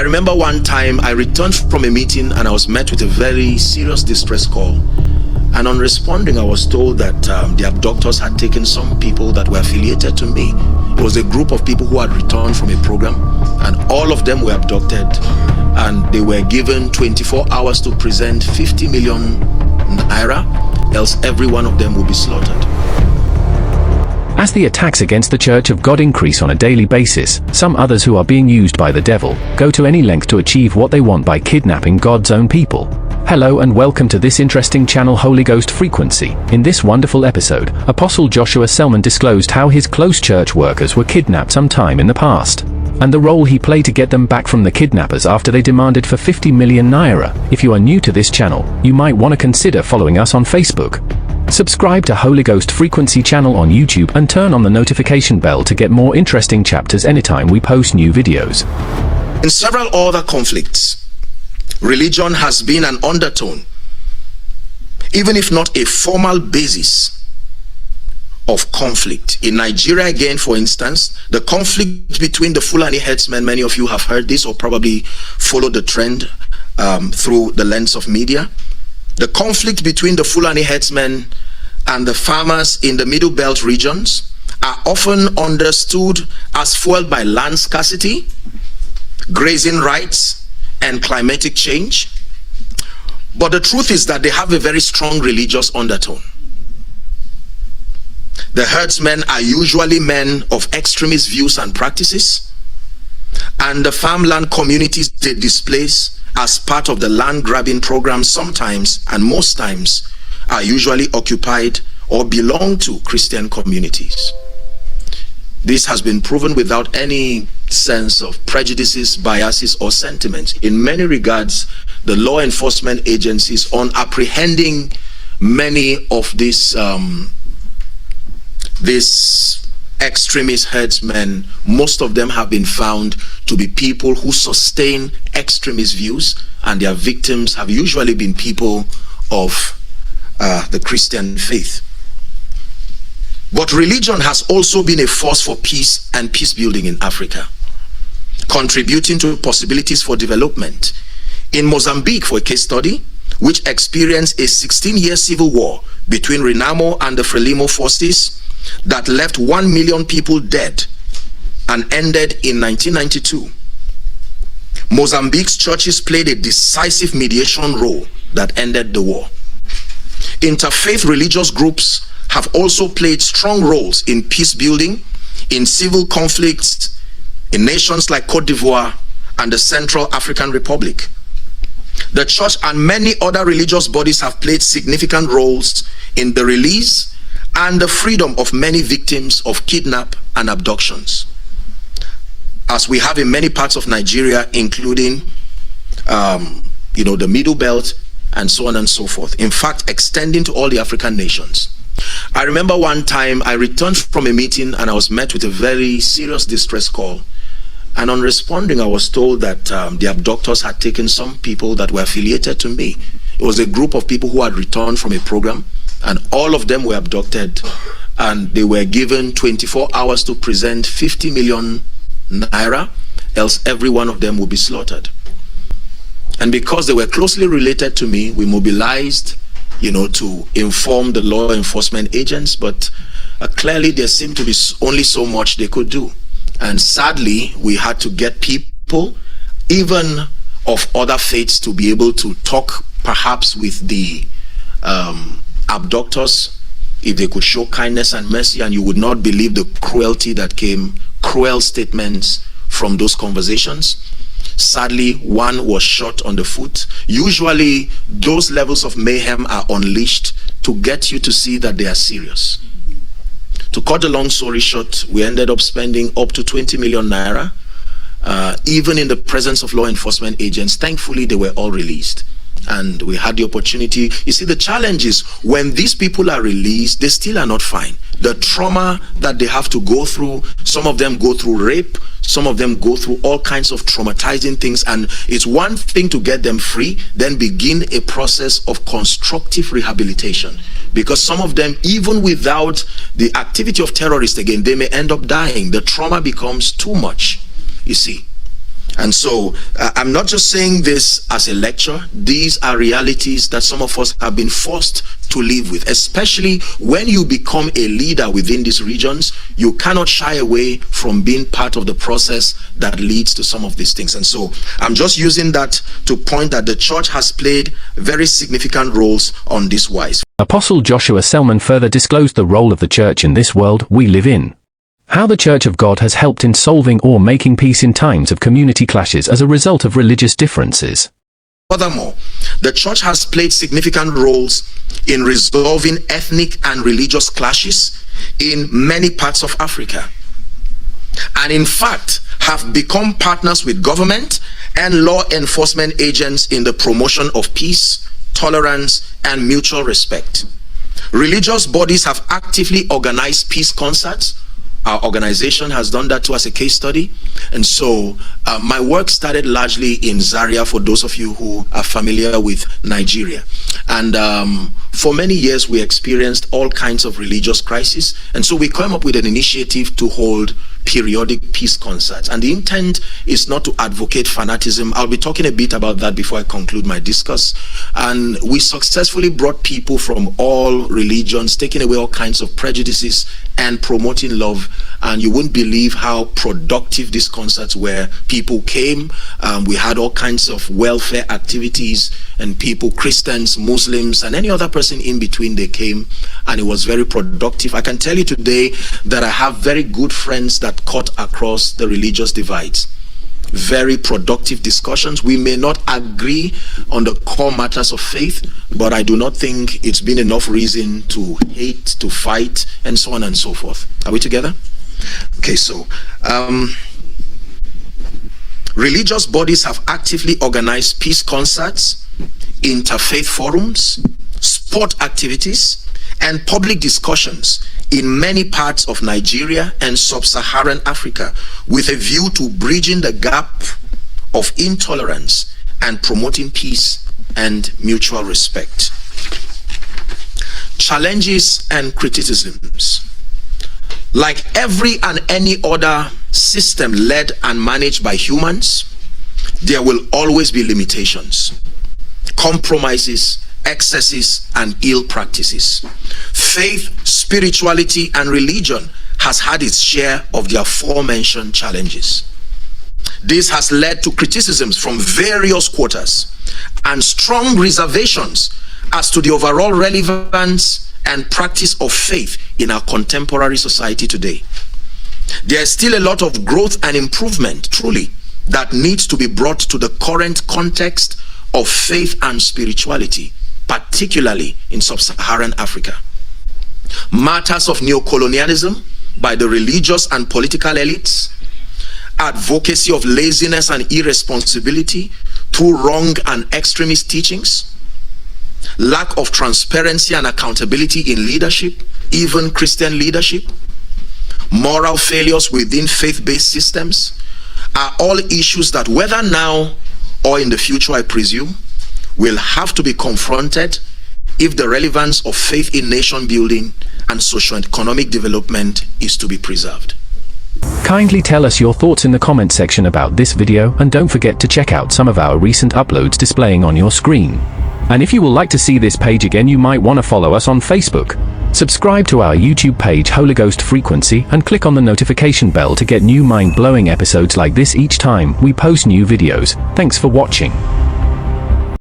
remember one time I returned from a meeting and I was met with a very serious distress call. And on responding, I was told that the abductors had taken some people that were affiliated to me. It was a group of people who had returned from a program, and all of them were abducted, and they were given 24 hours to present 50 million naira, else every one of them will be slaughtered. As the attacks against the Church of God increase on a daily basis, some others who are being used by the devil go to any length to achieve what they want by kidnapping God's own people. Hello and welcome to this interesting channel, Holy Ghost Frequency. In this wonderful episode, Apostle Joshua Selman disclosed how his close church workers were kidnapped sometime in the past, and the role he played to get them back from the kidnappers after they demanded for 50 million naira. If you are new to this channel, you might want to consider following us on Facebook. Subscribe to Holy Ghost Frequency channel on YouTube and turn on the notification bell to get more interesting chapters anytime we post new videos. In several other conflicts, religion has been an undertone, even if not a formal basis of conflict. In Nigeria, again, for instance, the conflict between the Fulani herdsmen, many of you have heard this or probably followed the trend through the lens of media. The conflict between the Fulani herdsmen and the farmers in the Middle Belt regions are often understood as fueled by land scarcity, grazing rights, and climatic change. But the truth is that they have a very strong religious undertone. The herdsmen are usually men of extremist views and practices, and the farmland communities they displace as part of the land grabbing program sometimes and most times are usually occupied or belong to Christian communities. This has been proven without any sense of prejudices, biases, or sentiments. In many regards, the law enforcement agencies on apprehending many of these extremist herdsmen, most of them have been found to be people who sustain extremist views, and their victims have usually been people of the Christian faith. But religion has also been a force for peace and peace building in Africa, contributing to possibilities for development. In Mozambique, for a case study, which experienced a 16-year civil war between Renamo and the Frelimo forces that left 1 million people dead and ended in 1992, Mozambique's churches played a decisive mediation role that ended the war. Interfaith religious groups have also played strong roles in peace building, in civil conflicts, in nations like Cote d'Ivoire and the Central African Republic. The church and many other religious bodies have played significant roles in the release and the freedom of many victims of kidnap and abductions, as we have in many parts of Nigeria, including the Middle Belt and so on and so forth. In fact, extending to all the African nations. I remember one time I returned from a meeting and I was met with a very serious distress call. And on responding, I was told that the abductors had taken some people that were affiliated to me. It was a group of people who had returned from a program, and all of them were abducted, and they were given 24 hours to present 50 million naira, else every one of them would be slaughtered. And because they were closely related to me, we mobilized to inform the law enforcement agents, but clearly there seemed to be only so much they could do. And sadly, we had to get people, even of other faiths, to be able to talk perhaps with the abductors, if they could show kindness and mercy, and you would not believe the cruelty that came, cruel statements from those conversations. Sadly, one was shot on the foot. Usually, those levels of mayhem are unleashed to get you to see that they are serious. To cut the long story short, we ended up spending up to 20 million naira, even in the presence of law enforcement agents. Thankfully, they were all released. And we had the opportunity. You see, the challenge is when these people are released, they still are not fine. The trauma that they have to go through, some of them go through rape, some of them go through all kinds of traumatizing things, and it's one thing to get them free, then begin a process of constructive rehabilitation. Because some of them, even without the activity of terrorists again, they may end up dying. The trauma becomes too much, you see. And so I'm not just saying this as a lecture. These are realities that some of us have been forced to live with, especially when you become a leader within these regions. You cannot shy away from being part of the process that leads to some of these things. And so I'm just using that to point that the church has played very significant roles on this wise. Apostle Joshua Selman further disclosed the role of the church in this world we live in. How the Church of God has helped in solving or making peace in times of community clashes as a result of religious differences. Furthermore, the church has played significant roles in resolving ethnic and religious clashes in many parts of Africa, and in fact have become partners with government and law enforcement agents in the promotion of peace, tolerance, and mutual respect. Religious bodies have actively organized peace concerts. Our organization has done that too as a case study. And so my work started largely in Zaria, for those of you who are familiar with Nigeria. And for many years, we experienced all kinds of religious crises. And so we came up with an initiative to hold periodic peace concerts. And the intent is not to advocate fanaticism. I'll be talking a bit about that before I conclude my discourse. And we successfully brought people from all religions, taking away all kinds of prejudices and promoting love. And you wouldn't believe how productive these concerts were. People came, we had all kinds of welfare activities, and people, Christians, Muslims, and any other person in between, they came, and it was very productive. I can tell you today that I have very good friends that cut across the religious divides. Very productive discussions. We may not agree on the core matters of faith, but I do not think it's been enough reason to hate, to fight, and so on and so forth. Are we together? Okay, so religious bodies have actively organized peace concerts, interfaith forums, sport activities, and public discussions in many parts of Nigeria and sub-Saharan Africa, with a view to bridging the gap of intolerance and promoting peace and mutual respect. Challenges and criticisms. Like every and any other system led and managed by humans, there will always be limitations, compromises, excesses, and ill practices. Faith, spirituality, and religion has had its share of the aforementioned challenges. This has led to criticisms from various quarters and strong reservations as to the overall relevance and practice of faith in our contemporary society today. There is still a lot of growth and improvement, truly, that needs to be brought to the current context of faith and spirituality, particularly in sub-Saharan Africa. Matters of neocolonialism by the religious and political elites, advocacy of laziness and irresponsibility through wrong and extremist teachings, lack of transparency and accountability in leadership, even Christian leadership, moral failures within faith-based systems, are all issues that, whether now or in the future, I presume, will have to be confronted if the relevance of faith in nation building and socio-economic development is to be preserved. Kindly tell us your thoughts in the comment section about this video, and don't forget to check out some of our recent uploads displaying on your screen. And if you would like to see this page again, you might want to follow us on Facebook. Subscribe to our YouTube page Holy Ghost Frequency and click on the notification bell to get new mind-blowing episodes like this each time we post new videos. Thanks for watching.